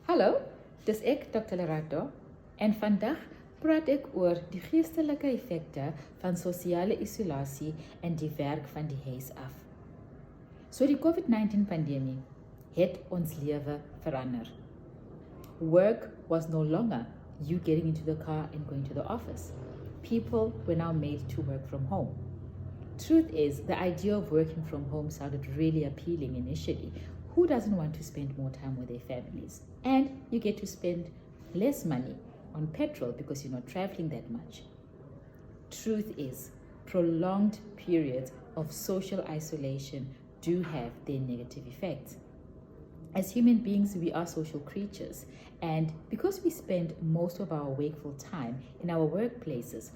Hallo, dis ek Dr. Lerato en vandag praat ek oor die geestelike effekte van sosiale isolasie en die werk van die huis af. So die Covid-19 pandemie het ons lewe verander. Work was no longer you getting into the car and going to the office. People were now made to work from home. Truth is, the idea of working from home sounded really appealing initially. Who doesn't want to spend more time with their families? And you get to spend less money on petrol because you're not traveling that much. Truth is, prolonged periods of social isolation do have their negative effects. As human beings, we are social creatures, and because we spend most of our wakeful time in our workplaces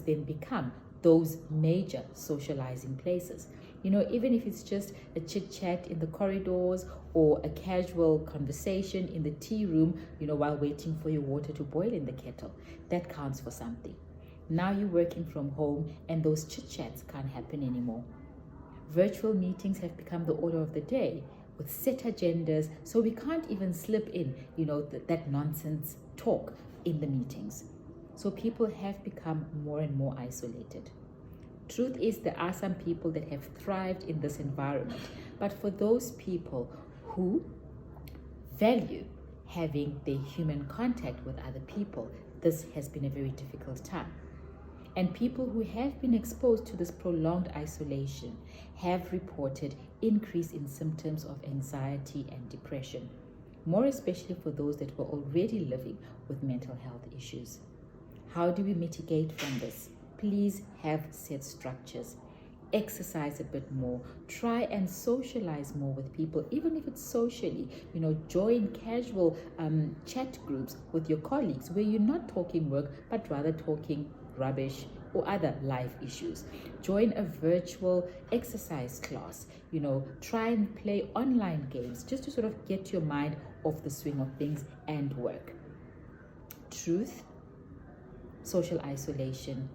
then become those major socializing places. You know, even if it's just a chit chat in the corridors or a casual conversation in the tea room, while waiting for your water to boil in the kettle, that counts for something. Now you're working from home and those chit chats can't happen anymore. Virtual meetings have become the order of the day with set agendas, so we can't even slip in, that nonsense talk in the meetings. So people have become more and more isolated. Truth is, there are some people that have thrived in this environment, but for those people who value having their human contact with other people, this has been a very difficult time. And people who have been exposed to this prolonged isolation have reported increase in symptoms of anxiety and depression, more especially for those that were already living with mental health issues. How do we mitigate from this? Please have set structures. Exercise a bit more. Try and socialize more with people, even if it's socially. Join casual chat groups with your colleagues where you're not talking work, but rather talking rubbish or other life issues. Join a virtual exercise class. Try and play online games just to sort of get your mind off the swing of things and work. Truth, social isolation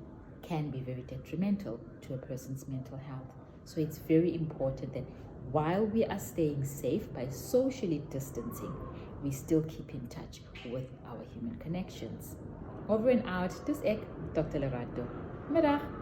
can be very detrimental to a person's mental health. So it's very important that while we are staying safe by socially distancing, we still keep in touch with our human connections. Over and out, dis ek, Dr. Lerato. Middag.